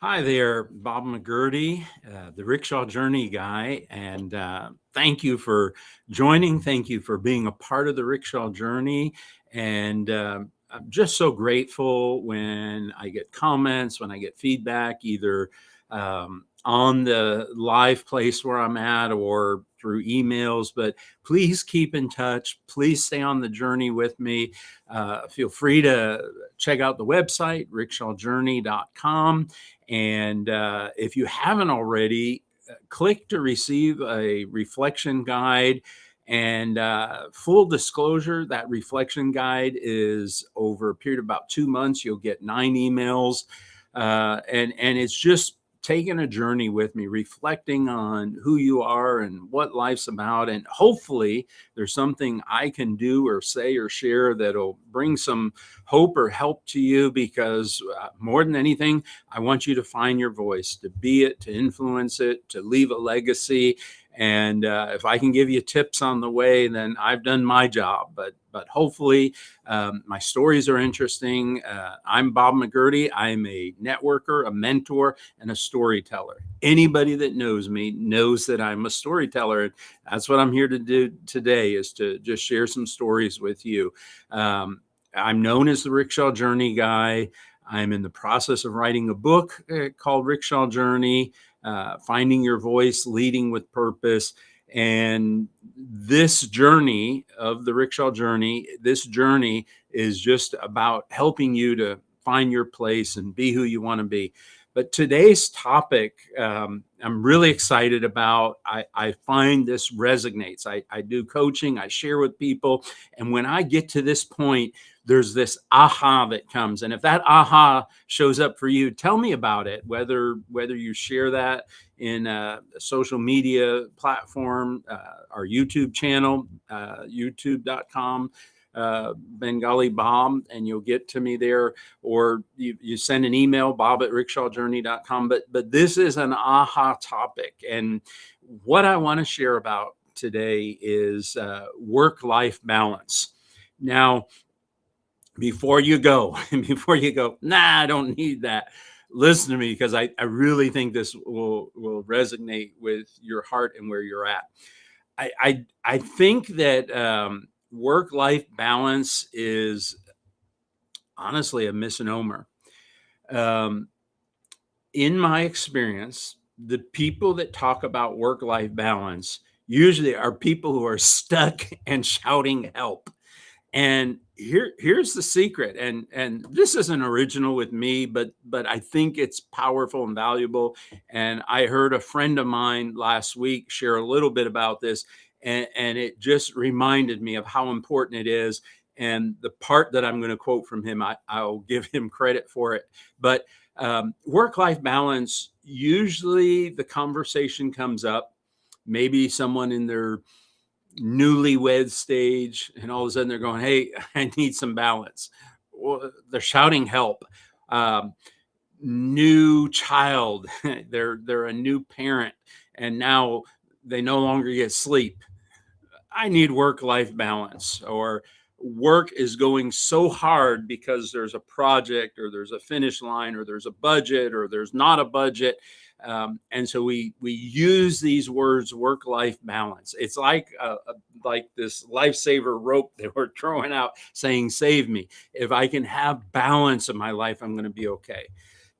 Hi there, Bob McGurty, the Rickshaw Journey guy, and thank you for joining. Thank you for being a part of the Rickshaw Journey. And I'm just so grateful when I get comments, when I get feedback, either on the live place where I'm at or through emails. But please keep in touch. Please stay on the journey with me. Feel free to check out the website, rickshawjourney.com. And if you haven't already, click to receive a reflection guide. And full disclosure, that reflection guide is over a period of about 2 months. You'll get 9 emails. And it's just taking a journey with me, reflecting on who you are and what life's about. And hopefully, there's something I can do or say or share that'll bring some hope or help to you because more than anything, I want you to find your voice, to be it, to influence it, to leave a legacy. And if I can give you tips on the way, then I've done my job. But hopefully, my stories are interesting. I'm Bob McGurty. I'm a networker, a mentor, and a storyteller. Anybody that knows me knows that I'm a storyteller. That's what I'm here to do today, is to just share some stories with you. I'm known as the Rickshaw Journey guy. I'm in the process of writing a book called Rickshaw Journey, Finding Your Voice, Leading with Purpose. And this journey of the Rickshaw Journey, this journey is just about helping you to find your place and be who you want to be. But today's topic, I'm really excited about. I find this resonates. I do coaching, I share with people. And when I get to this point, there's this aha that comes. And if that aha shows up for you, tell me about it, whether you share that in a social media platform, our YouTube channel, youtube.com. Bengali Bob, and you'll get to me there, or you send an email, bob@rickshawjourney.com. But this is an aha topic. And what I want to share about today is work-life balance. Now, before you go, nah, I don't need that. Listen to me, because I really think this will resonate with your heart and where you're at. I think that work-life balance is honestly a misnomer. Um, in my experience, the people that talk about work-life balance usually are people who are stuck and shouting help. And here's the secret, and this isn't original with me, but I think it's powerful and valuable. And I heard a friend of mine last week share a little bit about this, and it just reminded me of how important it is. And the part that I'm going to quote from him, I'll give him credit for it. But work-life balance, usually the conversation comes up, maybe someone in their newlywed stage, and all of a sudden they're going, "Hey, I need some balance." Well, they're shouting help. Um, New child, they're a new parent, and now they no longer get sleep. I need work life balance. Or work is going so hard because there's a project, or there's a finish line, or there's a budget, or there's not a budget. And so we use these words, work life balance. It's like this lifesaver rope that we're throwing out saying, save me. If I can have balance in my life, I'm going to be okay.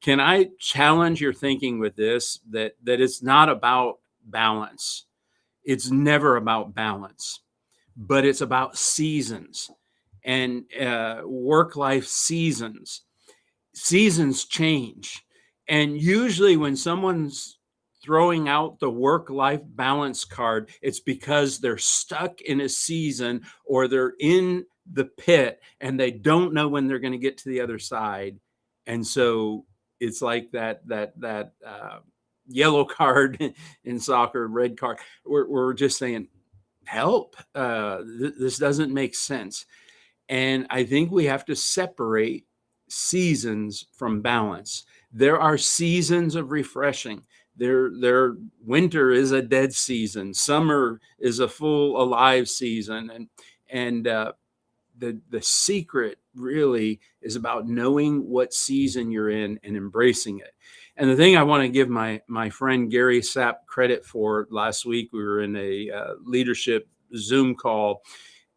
Can I challenge your thinking with this, that it's not about balance? It's never about balance, but it's about seasons and work life seasons. Seasons change. And usually, when someone's throwing out the work life balance card, it's because they're stuck in a season, or they're in the pit and they don't know when they're going to get to the other side. And so it's like that yellow card in soccer, red card. We're just saying, help. This doesn't make sense. And I think we have to separate seasons from balance. There are seasons of refreshing. Winter is a dead season. Summer is a full alive season. And the secret really is about knowing what season you're in and embracing it. And the thing I want to give my friend Gary Sapp credit for, last week we were in a leadership Zoom call,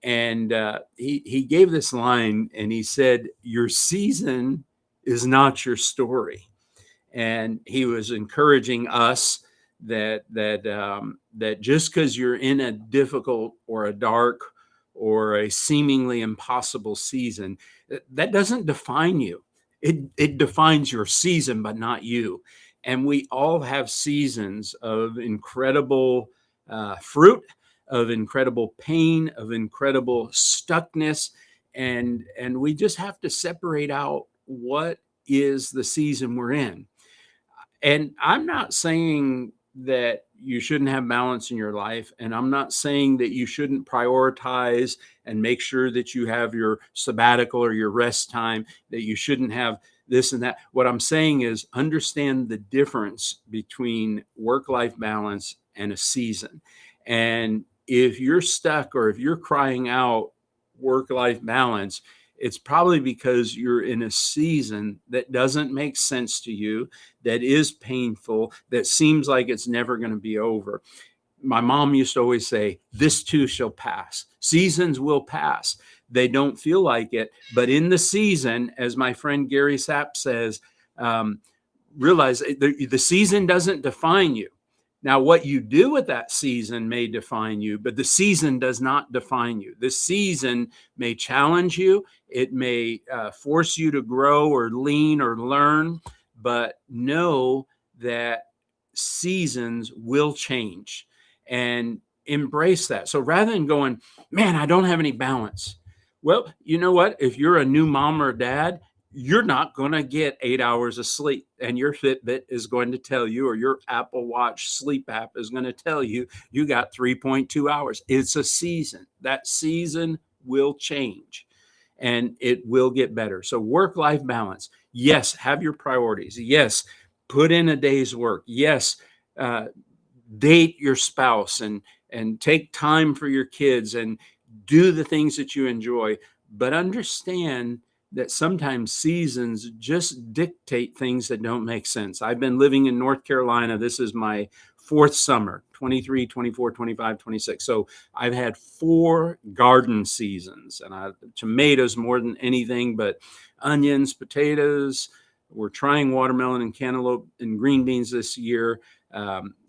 and he gave this line, and he said, "Your season is not your story." And he was encouraging us that just because you're in a difficult or a dark or a seemingly impossible season, that doesn't define you. It defines your season, but not you. And we all have seasons of incredible fruit, of incredible pain, of incredible stuckness, and we just have to separate out what is the season we're in. And I'm not saying that you shouldn't have balance in your life. And I'm not saying that you shouldn't prioritize and make sure that you have your sabbatical or your rest time, that you shouldn't have this and that. What I'm saying is understand the difference between work-life balance and a season. And if you're stuck or if you're crying out work-life balance, it's probably because you're in a season that doesn't make sense to you, that is painful, that seems like it's never going to be over. My mom used to always say, "This too shall pass." Seasons will pass. They don't feel like it, but in the season, as my friend Gary Sapp says, realize the season doesn't define you. Now, what you do with that season may define you, but the season does not define you. The season may challenge you. It may force you to grow or lean or learn, but know that seasons will change and embrace that. So rather than going, "Man, I don't have any balance." Well, you know what? If you're a new mom or dad, you're not going to get 8 hours of sleep, and your Fitbit is going to tell you, or your Apple Watch sleep app is going to tell you, you got 3.2 hours. It's a season. That season will change and it will get better. So work-life balance. Yes, have your priorities. Yes, put in a day's work. Yes, uh, date your spouse and take time for your kids and do the things that you enjoy, but understand that sometimes seasons just dictate things that don't make sense. I've been living in North Carolina. This is my fourth summer, 23, 24, 25, 26. So I've had 4 garden seasons, and tomatoes more than anything, but onions, potatoes. We're trying watermelon and cantaloupe and green beans this year.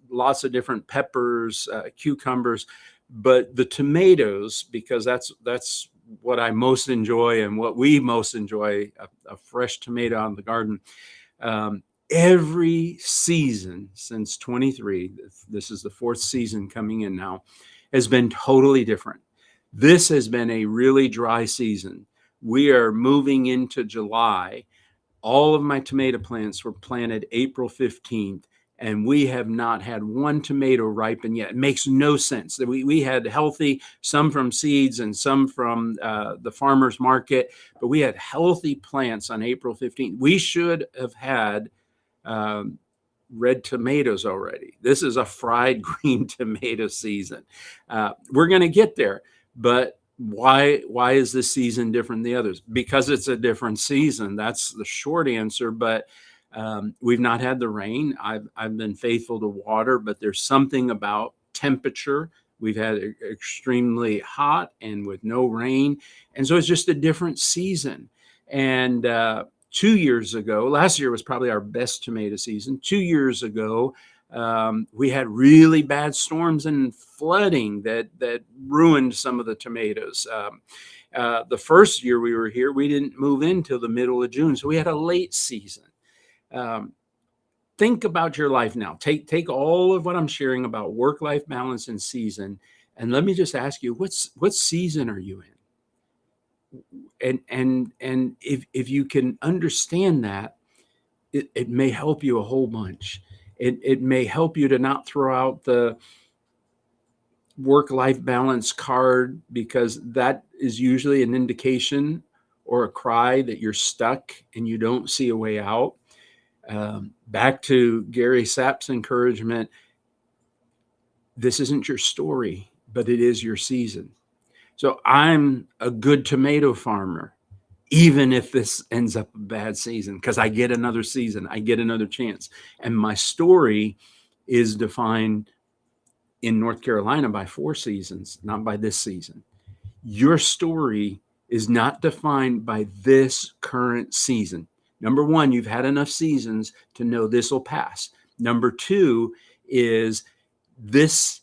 Lots of different peppers, cucumbers, but the tomatoes, because that's what I most enjoy and what we most enjoy, a fresh tomato on the garden. Every season since 23, this is the 4th season coming in now, has been totally different. This has been a really dry season. We are moving into July. All of my tomato plants were planted April 15th. And we have not had one tomato ripen yet. It makes no sense. We had healthy, some from seeds and some from the farmer's market, but we had healthy plants on April 15th. We should have had red tomatoes already. This is a fried green tomato season. We're going to get there, but why is this season different than the others? Because it's a different season. That's the short answer, but we've not had the rain. I've been faithful to water, but there's something about temperature. We've had extremely hot and with no rain. And so it's just a different season. And 2 years ago, last year was probably our best tomato season. 2 years ago, we had really bad storms and flooding that ruined some of the tomatoes. The first year we were here, we didn't move in till the middle of June. So we had a late season. Think about your life now. Take all of what I'm sharing about work-life balance and season, and let me just ask you, what season are you in? And if you can understand that, it may help you a whole bunch. It may help you to not throw out the work-life balance card, because that is usually an indication or a cry that you're stuck and you don't see a way out. Back to Gary Sapp's encouragement, this isn't your story, but it is your season. So I'm a good tomato farmer. even if this ends up a bad season, because I get another season, I get another chance. And my story is defined in North Carolina by 4 seasons, not by this season. Your story is not defined by this current season. Number one, you've had enough seasons to know this will pass. Number two is this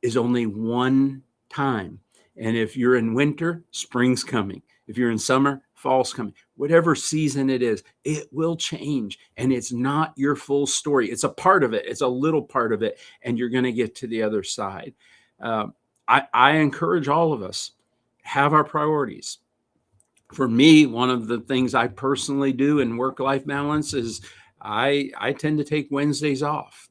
is only one time. And if you're in winter, spring's coming. If you're in summer, fall's coming. Whatever season it is, it will change. And it's not your full story. It's a part of it. It's a little part of it. And you're going to get to the other side. I encourage all of us, have our priorities. For me, one of the things I personally do in work-life balance is I tend to take Wednesdays off.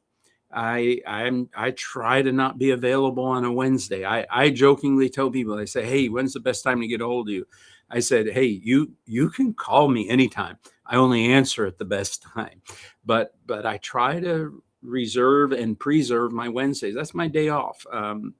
I try to not be available on a Wednesday. I jokingly tell people, I say, hey, when's the best time to get a hold of you? I said, hey, you can call me anytime. I only answer at the best time. But I try to reserve and preserve my Wednesdays. That's my day off. And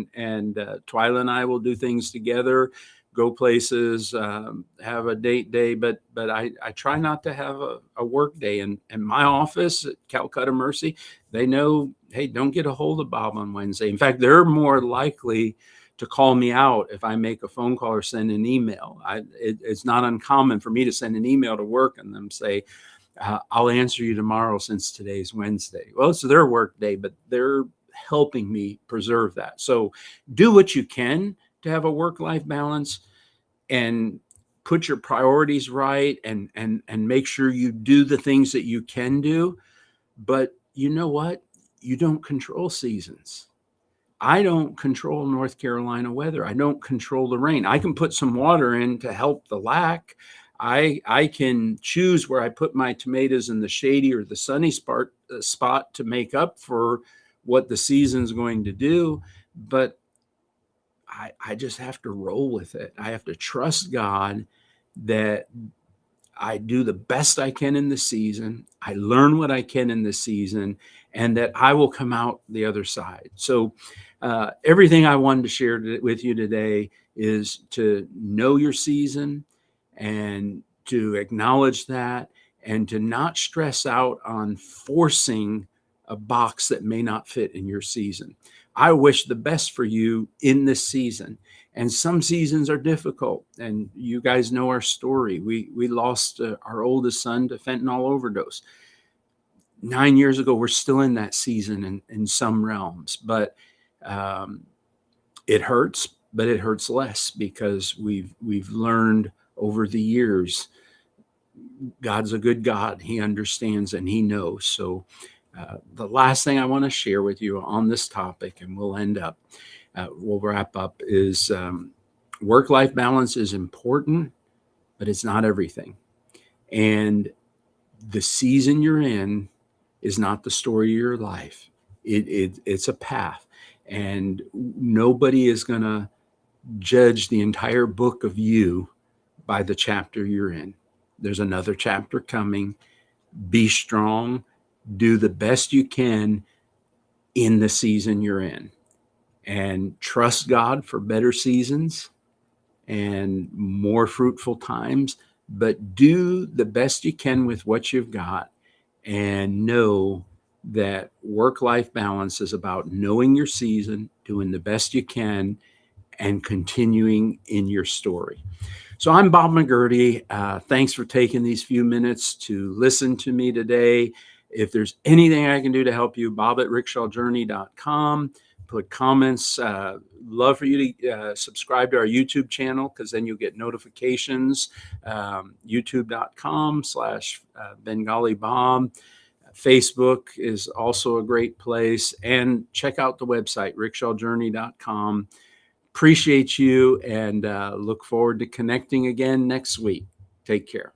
Twyla and I will do things together, go places, have a date day, but I try not to have a work day. And my office at Calcutta Mercy, they know, hey, don't get a hold of Bob on Wednesday. In fact, they're more likely to call me out if I make a phone call or send an email. It's not uncommon for me to send an email to work and them say, I'll answer you tomorrow since today's Wednesday. Well, it's their work day, but they're helping me preserve that. So do what you can to have a work-life balance and put your priorities right and make sure you do the things that you can do. But you know what? You don't control seasons. I don't control North Carolina weather. I don't control the rain. I can put some water in to help the lack. I can choose where I put my tomatoes in the shady or the sunny spot to make up for what the season's going to do. But I just have to roll with it. I have to trust God that I do the best I can in the season. I learn what I can in the season, and that I will come out the other side. So everything I wanted to share with you today is to know your season and to acknowledge that and to not stress out on forcing a box that may not fit in your season. I wish the best for you in this season. And some seasons are difficult. And you guys know our story. We lost our oldest son to fentanyl overdose. 9 years ago, we're still in that season in some realms. But it hurts, but it hurts less because we've learned over the years, God's a good God. He understands and he knows. So the last thing I want to share with you on this topic, and we'll wrap up, is work-life balance is important, but it's not everything. And the season you're in is not the story of your life. It's a path, and nobody is going to judge the entire book of you by the chapter you're in. There's another chapter coming. Be strong. Do the best you can in the season you're in, and trust God for better seasons and more fruitful times, but do the best you can with what you've got, and know that work-life balance is about knowing your season, doing the best you can, and continuing in your story. So I'm Bob McGurty. Thanks for taking these few minutes to listen to me today. If there's anything I can do to help you, bob@rickshawjourney.com. Put comments. Love for you to subscribe to our YouTube channel, because then you'll get notifications. YouTube.com/BengaliBob. Facebook is also a great place. And check out the website, rickshawjourney.com. Appreciate you, and look forward to connecting again next week. Take care.